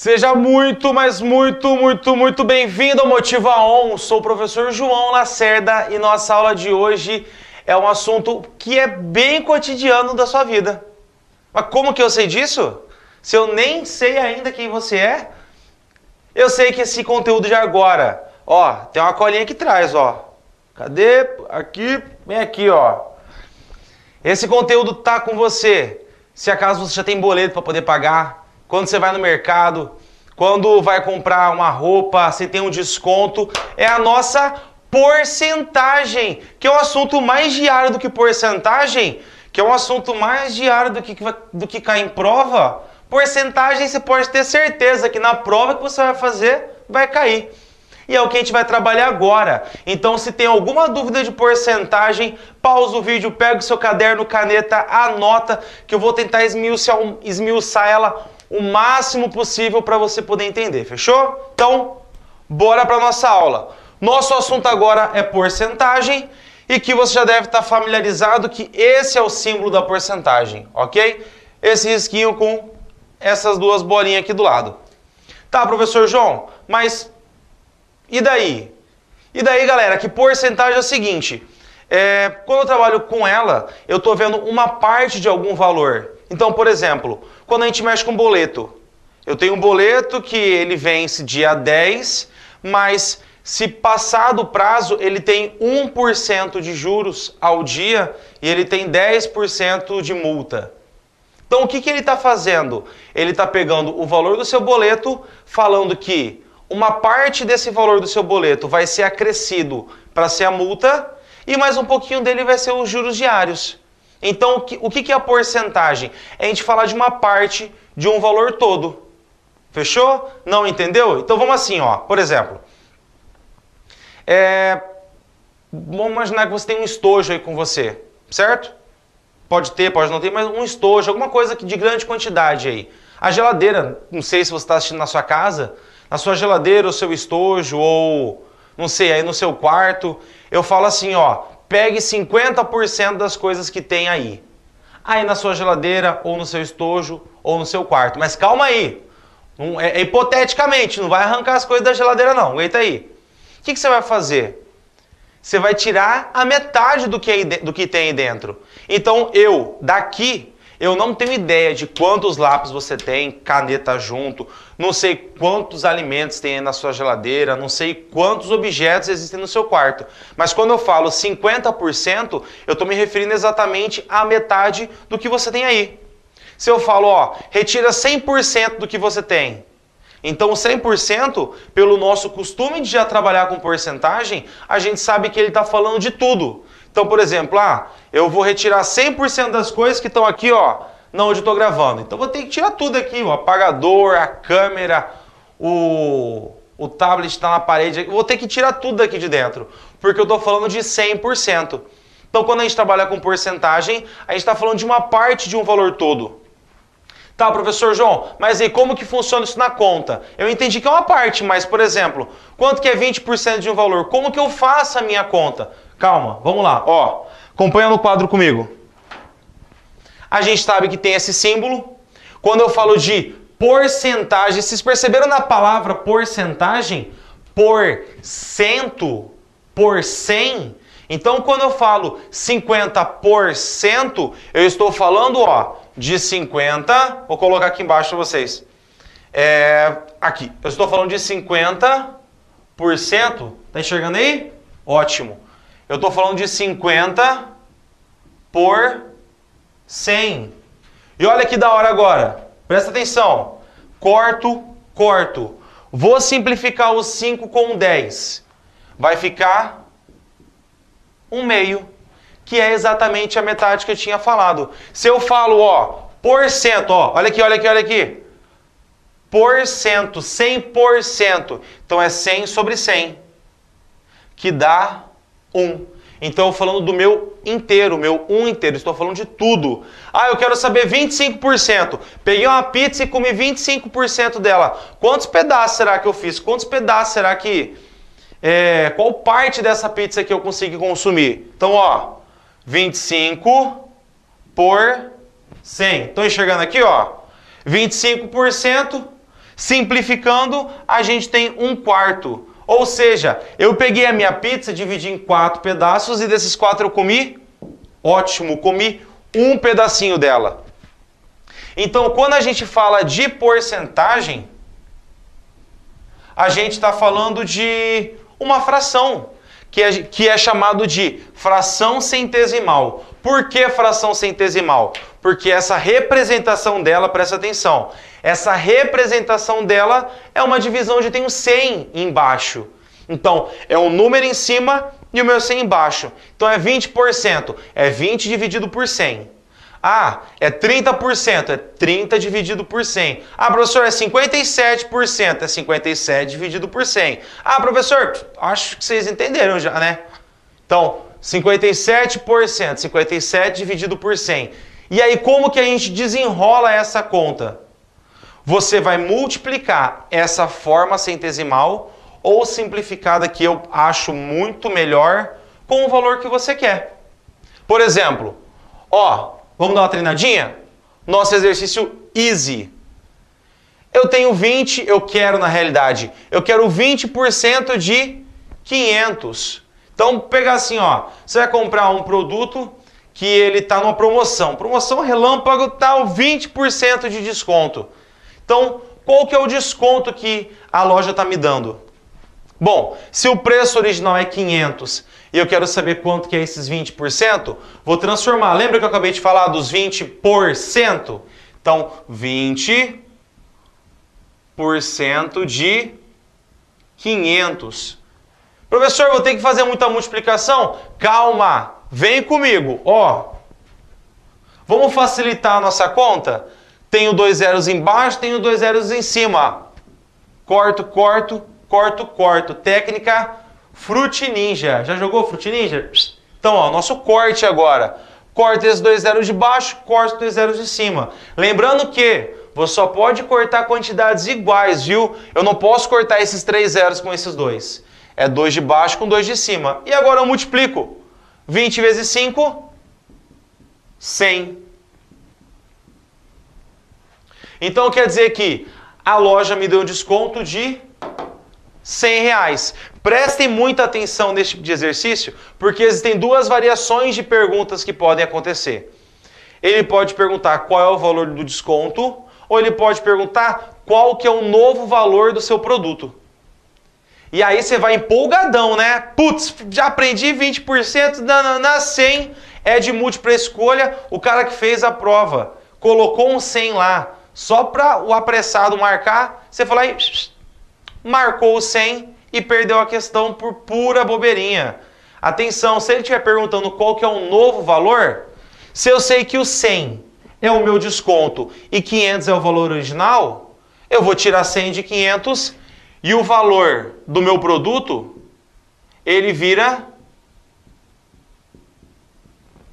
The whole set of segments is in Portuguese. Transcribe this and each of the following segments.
Seja muito, mas muito bem-vindo ao Motiva On. Sou o professor João Lacerda e nossa aula de hoje é um assunto que é bem cotidiano da sua vida. Mas como que eu sei disso? Se eu nem sei ainda quem você é? Eu sei que esse conteúdo de agora, ó, tem uma colinha aqui atrás, ó. Cadê? Aqui, vem aqui, ó. Esse conteúdo tá com você. Se acaso você já tem boleto para poder pagar, quando você vai no mercado, quando vai comprar uma roupa, se tem um desconto, é a nossa porcentagem, que é um assunto mais diário do que porcentagem, que é um assunto mais diário do que cai em prova. Porcentagem você pode ter certeza que na prova que você vai fazer, vai cair. E é o que a gente vai trabalhar agora. Então, se tem alguma dúvida de porcentagem, pausa o vídeo, pega o seu caderno, caneta, anota, que eu vou tentar esmiuçar ela o máximo possível para você poder entender, fechou? Então, bora para nossa aula. Nosso assunto agora é porcentagem e que você já deve estar familiarizado que esse é o símbolo da porcentagem, ok? Esse risquinho com essas duas bolinhas aqui do lado. Tá, professor João, mas e daí? E daí, galera, que porcentagem é o seguinte, quando eu trabalho com ela, eu estou vendo uma parte de algum valor. Então, por exemplo, quando a gente mexe com boleto, eu tenho um boleto que ele vence dia 10, mas se passar do prazo, ele tem 1% de juros ao dia e ele tem 10% de multa. Então, o que ele está fazendo? Ele está pegando o valor do seu boleto, falando que uma parte desse valor do seu boleto vai ser acrescido para ser a multa e mais um pouquinho dele vai ser os juros diários. Então, o que é a porcentagem? É a gente falar de uma parte de um valor todo. Fechou? Não entendeu? Então, vamos assim, ó. Por exemplo, vamos imaginar que você tem um estojo aí com você, certo? Pode ter, pode não ter, mas um estojo, alguma coisa de grande quantidade aí. A geladeira, não sei se você está assistindo na sua casa, na sua geladeira, o seu estojo, ou não sei, aí no seu quarto, eu falo assim, ó, pegue 50% das coisas que tem aí. Aí na sua geladeira, ou no seu estojo, ou no seu quarto. Mas calma aí, hipoteticamente, não vai arrancar as coisas da geladeira não, aguenta aí. O que você vai fazer? Você vai tirar a metade do que tem aí dentro. Então eu não tenho ideia de quantos lápis você tem, caneta junto, não sei quantos alimentos tem na sua geladeira, não sei quantos objetos existem no seu quarto. Mas quando eu falo 50%, eu estou me referindo exatamente à metade do que você tem aí. Se eu falo, ó, retira 100% do que você tem. Então, 100%, pelo nosso costume de já trabalhar com porcentagem, a gente sabe que ele está falando de tudo. Então, por exemplo, eu vou retirar 100% das coisas que estão aqui, ó, na onde eu estou gravando. Então, vou ter que tirar tudo aqui, o apagador, a câmera, o tablet está na parede. Eu vou ter que tirar tudo daqui de dentro, porque eu estou falando de 100%. Então, quando a gente trabalha com porcentagem, a gente está falando de uma parte de um valor todo. Tá, professor João, mas aí como que funciona isso na conta? Eu entendi que é uma parte, mas, por exemplo, quanto que é 20% de um valor? Como que eu faço a minha conta? Calma, vamos lá, ó. Acompanha no quadro comigo. A gente sabe que tem esse símbolo. Quando eu falo de porcentagem, vocês perceberam na palavra porcentagem? Por cento, por 100. Então, quando eu falo 50%, eu estou falando, ó, de 50, vou colocar aqui embaixo para vocês. Aqui, eu estou falando de 50%. Tá enxergando aí? Ótimo. Eu estou falando de 50 por 100. E olha que da hora agora. Presta atenção. Corto. Vou simplificar os 5 com 10. Vai ficar 1/2. Que é exatamente a metade que eu tinha falado. Se eu falo, ó, porcento, ó, olha aqui. Porcento, 100%. Então é 100 sobre 100, que dá 1. Então eu falando do meu inteiro, meu 1 inteiro, estou falando de tudo. Eu quero saber 25%. Peguei uma pizza e comi 25% dela. Quantos pedaços será que eu fiz? Quantos pedaços será que... qual parte dessa pizza que eu consegui consumir? Então, ó, 25 por 100. Estão enxergando aqui, ó? 25%, Simplificando, a gente tem 1/4. Ou seja, eu peguei a minha pizza, dividi em 4 pedaços e desses 4 eu comi? Ótimo, comi um pedacinho dela. Então, quando a gente fala de porcentagem, a gente está falando de uma fração, que é chamado de fração centesimal. Por que fração centesimal? Porque essa representação dela, presta atenção, essa representação dela é uma divisão onde tem um 100 embaixo. Então, é um número em cima e o meu 100 embaixo. Então, é 20%. É 20 dividido por 100. Ah, é 30%, é 30 dividido por 100. Ah, professor, é 57%, é 57 dividido por 100. Ah, professor, acho que vocês entenderam já, né? Então, 57%, 57 dividido por 100. E aí, como que a gente desenrola essa conta? Você vai multiplicar essa forma centesimal ou simplificada, que eu acho muito melhor, com o valor que você quer. Por exemplo, ó, vamos dar uma treinadinha? Nosso exercício easy. Eu tenho 20, eu quero na realidade, eu quero 20% de 500. Então, pegar assim, ó, você vai comprar um produto que ele está numa promoção. Promoção relâmpago, tá 20% de desconto. Então, qual que é o desconto que a loja está me dando? Bom, se o preço original é 500 e eu quero saber quanto que é esses 20%, vou transformar. Lembra que eu acabei de falar dos 20%? Então, 20% de 500. Professor, vou ter que fazer muita multiplicação? Calma, vem comigo. Ó, vamos facilitar a nossa conta? Tenho 2 zeros embaixo, tenho 2 zeros em cima. Corto, corto, corto, corto. Técnica Fruit Ninja. Já jogou Fruit Ninja? Então, ó, nosso corte agora. Corta esses 2 zeros de baixo, corta os 2 zeros de cima. Lembrando que você só pode cortar quantidades iguais, viu? Eu não posso cortar esses 3 zeros com esses 2. É 2 de baixo com 2 de cima. E agora eu multiplico. 20 vezes 5, 100. Então quer dizer que a loja me deu um desconto de R$100. Prestem muita atenção nesse tipo de exercício, porque existem duas variações de perguntas que podem acontecer. Ele pode perguntar qual é o valor do desconto, ou ele pode perguntar qual que é o novo valor do seu produto. E aí você vai empolgadão, né? Putz, já aprendi 20%, na 100 é de múltipla escolha. O cara que fez a prova colocou um 100 lá, só para o apressado marcar, você foi lá e marcou o 100 e perdeu a questão por pura bobeirinha. Atenção, se ele estiver perguntando qual que é o novo valor, se eu sei que o 100 é o meu desconto e 500 é o valor original, eu vou tirar 100 de 500 e o valor do meu produto, ele vira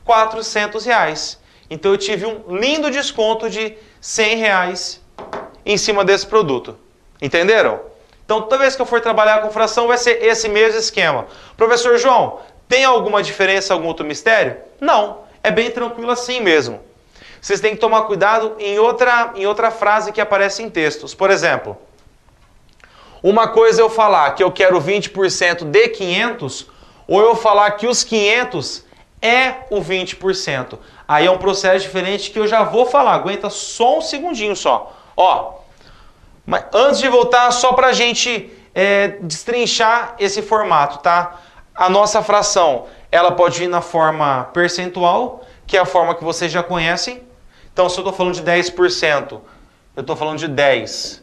R$400. Então eu tive um lindo desconto de R$100 em cima desse produto. Entenderam? Então toda vez que eu for trabalhar com fração vai ser esse mesmo esquema. Professor João, tem alguma diferença, algum outro mistério? Não, é bem tranquilo assim mesmo. Vocês têm que tomar cuidado em outra frase que aparece em textos. Por exemplo, uma coisa é eu falar que eu quero 20% de 500, ou eu falar que os 500 é o 20%. Aí é um processo diferente que eu já vou falar. Aguenta só um segundinho só. Ó, mas antes de voltar, só para a gente destrinchar esse formato, tá? A nossa fração, ela pode vir na forma percentual, que é a forma que vocês já conhecem. Então, se eu estou falando de 10%, eu estou falando de 10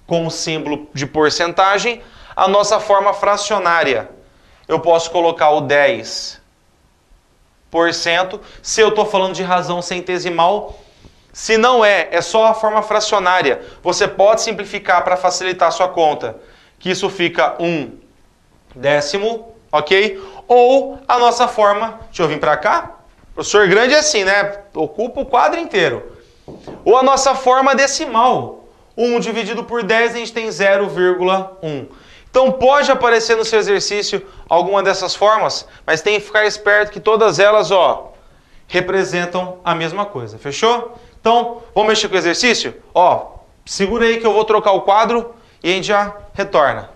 com o símbolo de porcentagem. A nossa forma fracionária, eu posso colocar o 10%. Se eu estou falando de razão centesimal, se não é só a forma fracionária. Você pode simplificar para facilitar a sua conta, que isso fica 1/10, ok? Ou a nossa forma, deixa eu vir para cá, professor grande é assim, né? Ocupa o quadro inteiro. Ou a nossa forma decimal, 1 dividido por 10, a gente tem 0,1. Então pode aparecer no seu exercício alguma dessas formas, mas tem que ficar esperto que todas elas, ó, representam a mesma coisa. Fechou? Então, vamos mexer com o exercício? Ó, Segura aí que eu vou trocar o quadro e a gente já retorna.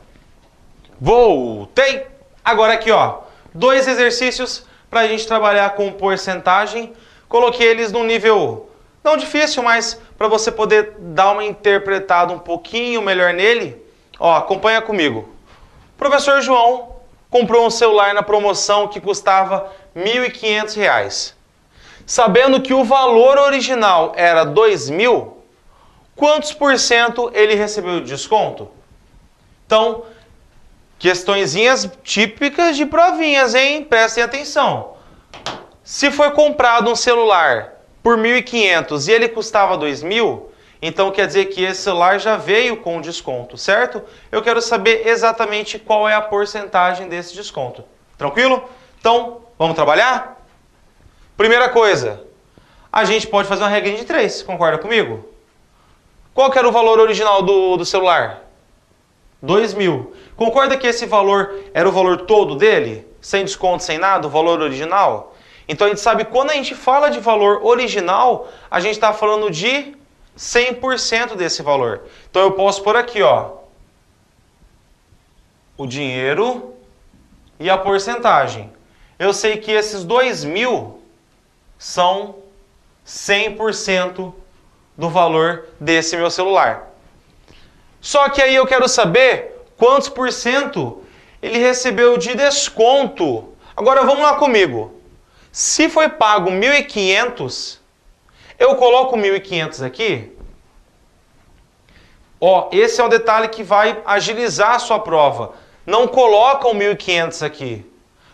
Voltei! Agora aqui, ó, 2 exercícios para a gente trabalhar com porcentagem. Coloquei eles num nível não difícil, mas para você poder dar uma interpretada um pouquinho melhor nele. Ó, acompanha comigo. O professor João comprou um celular na promoção que custava R$ 1.500. Sabendo que o valor original era 2.000, quantos por cento ele recebeu de desconto? Então, questõezinhas típicas de provinhas, hein? Prestem atenção. Se foi comprado um celular por 1.500 e ele custava 2.000, então quer dizer que esse celular já veio com desconto, certo? Eu quero saber exatamente qual é a porcentagem desse desconto. Tranquilo? Então, vamos trabalhar? Primeira coisa, a gente pode fazer uma regrinha de 3, concorda comigo? Qual que era o valor original do celular? 2.000. Concorda que esse valor era o valor todo dele? Sem desconto, sem nada, o valor original? Então a gente sabe que quando a gente fala de valor original, a gente está falando de 100% desse valor. Então eu posso pôr aqui, ó, o dinheiro e a porcentagem. Eu sei que esses 2.000 são 100% do valor desse meu celular. Só que aí eu quero saber quantos por cento ele recebeu de desconto. Agora vamos lá comigo. Se foi pago 1.500, eu coloco 1.500 aqui. Ó, esse é um detalhe que vai agilizar a sua prova. Não coloca o 1.500 aqui.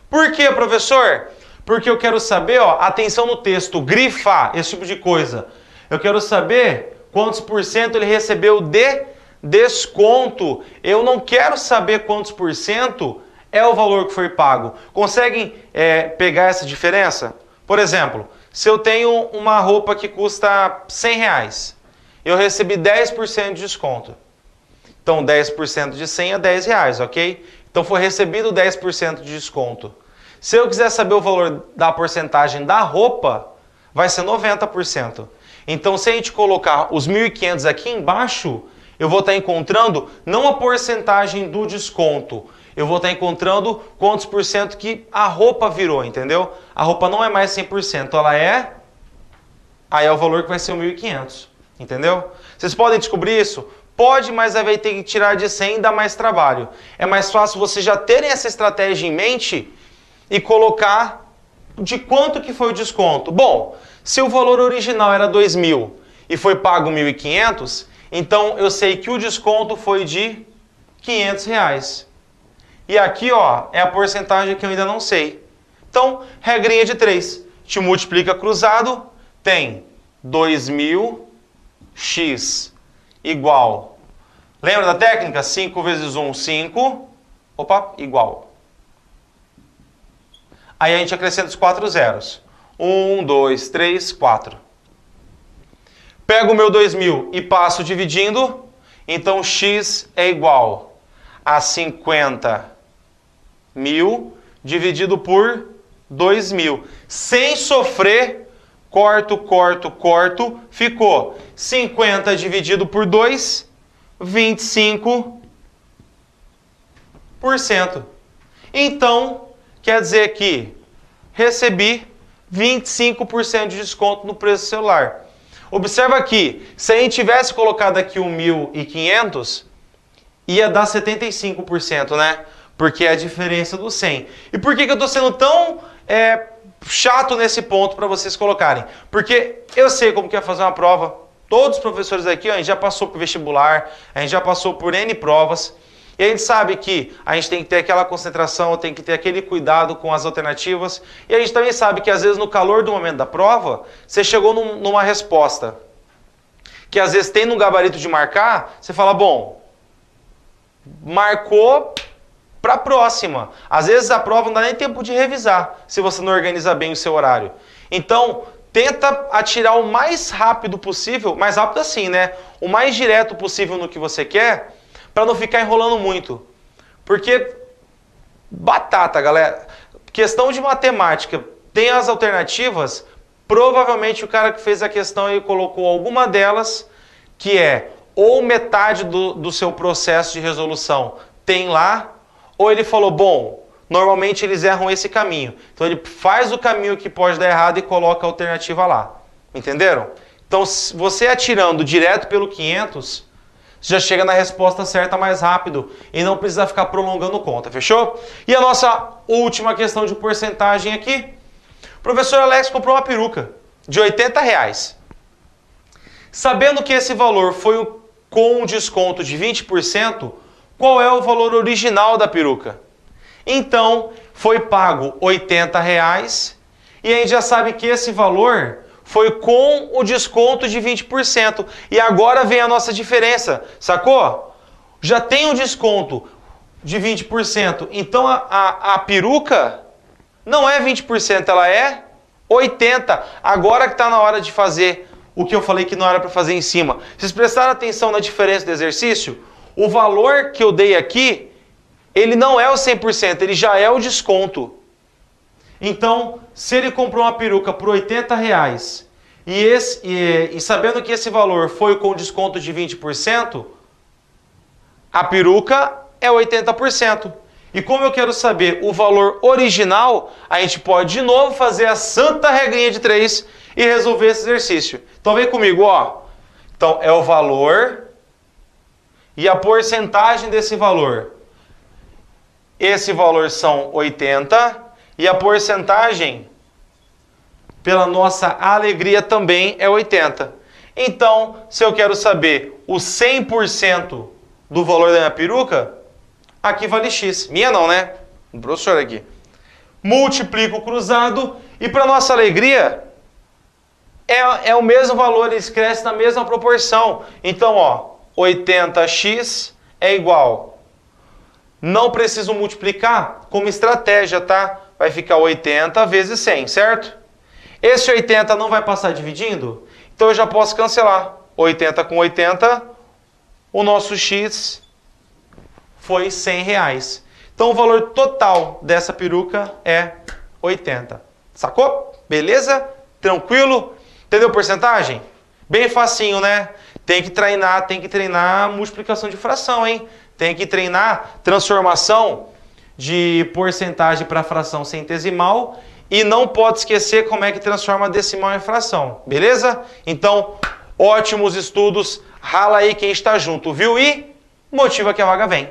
Por quê, professor? Porque eu quero saber, ó, atenção no texto, grifar, esse tipo de coisa. Eu quero saber quantos por cento ele recebeu de desconto. Eu não quero saber quantos por cento é o valor que foi pago. Conseguem pegar essa diferença? Por exemplo, se eu tenho uma roupa que custa R$100, eu recebi 10% de desconto. Então 10% de 100 é R$10, ok? Então foi recebido 10% de desconto. Se eu quiser saber o valor da porcentagem da roupa, vai ser 90%. Então se a gente colocar os 1.500 aqui embaixo, eu vou estar encontrando não a porcentagem do desconto, eu vou estar encontrando quantos por cento que a roupa virou, entendeu? A roupa não é mais 100%, ela é... Aí é o valor que vai ser o 1.500, entendeu? Vocês podem descobrir isso? Pode, mas aí vai ter que tirar de 100 e dá mais trabalho. É mais fácil vocês já terem essa estratégia em mente e colocar de quanto que foi o desconto. Bom, se o valor original era 2.000 e foi pago 1.500, então eu sei que o desconto foi de R$500. E aqui, ó, é a porcentagem que eu ainda não sei. Então, regrinha de 3. Te multiplica cruzado, tem 2.000x igual. Lembra da técnica? 5 vezes 1, 5. Opa, igual. Aí a gente acrescenta os 4 zeros. 1, 2, 3, 4. Pego o meu 2.000 e passo dividindo. Então, x é igual a 50.000 dividido por 2.000. Sem sofrer, corto, ficou 50 dividido por 2, 25%. Então, quer dizer que recebi 25% de desconto no preço do celular. Observa aqui, se a gente tivesse colocado aqui o 1.500, ia dar 75%, né? Porque é a diferença do 100. E por que eu estou sendo tão chato nesse ponto para vocês colocarem? Porque eu sei como que é fazer uma prova. Todos os professores aqui, ó, a gente já passou por vestibular, a gente já passou por N provas. E a gente sabe que a gente tem que ter aquela concentração, tem que ter aquele cuidado com as alternativas. E a gente também sabe que às vezes no calor do momento da prova, você chegou numa resposta que às vezes tem no gabarito de marcar, você fala, bom, marcou para a próxima. Às vezes a prova não dá nem tempo de revisar, se você não organizar bem o seu horário. Então, tenta atirar o mais rápido possível, mais rápido assim, né? O mais direto possível no que você quer, para não ficar enrolando muito. Porque, batata, galera. Questão de matemática, tem as alternativas, provavelmente o cara que fez a questão aí colocou alguma delas, que é ou metade do seu processo de resolução tem lá, ou ele falou, bom, normalmente eles erram esse caminho. Então ele faz o caminho que pode dar errado e coloca a alternativa lá. Entenderam? Então você atirando direto pelo 500, você já chega na resposta certa mais rápido e não precisa ficar prolongando conta, fechou? E a nossa última questão de porcentagem aqui. O professor Alex comprou uma peruca de R$80. Sabendo que esse valor foi com um desconto de 20%, qual é o valor original da peruca? Então, foi pago R$80 e a gente já sabe que esse valor foi com o desconto de 20%. E agora vem a nossa diferença, sacou? Já tem um desconto de 20%, então a peruca não é 20%, ela é 80%. Agora que está na hora de fazer o que eu falei que não era para fazer em cima. Vocês prestaram atenção na diferença do exercício? O valor que eu dei aqui, ele não é o 100%, ele já é o desconto. Então, se ele comprou uma peruca por R$80 e sabendo que esse valor foi com desconto de 20%, a peruca é 80%. E como eu quero saber o valor original, a gente pode de novo fazer a santa regrinha de 3 e resolver esse exercício. Então vem comigo, ó. Então é o valor e a porcentagem desse valor. Esse valor são 80 e a porcentagem, pela nossa alegria, também é 80. Então, se eu quero saber o 100% do valor da minha peruca, aqui vale X. Minha não, né? Do professor aqui. Multiplico o cruzado e, para nossa alegria, é o mesmo valor, eles crescem na mesma proporção. Então, ó, 80x é igual. Não preciso multiplicar como estratégia, tá? Vai ficar 80 vezes 100, certo? Esse 80 não vai passar dividindo? Então eu já posso cancelar. 80 com 80, o nosso x foi R$100. Então o valor total dessa peruca é 80. Sacou? Beleza? Tranquilo? Entendeu a porcentagem? Bem facinho, né? Tem que treinar multiplicação de fração, hein? Tem que treinar transformação de porcentagem para fração centesimal e não pode esquecer como é que transforma decimal em fração, beleza? Então, ótimos estudos, rala aí quem está junto, viu? E motiva que a vaga vem.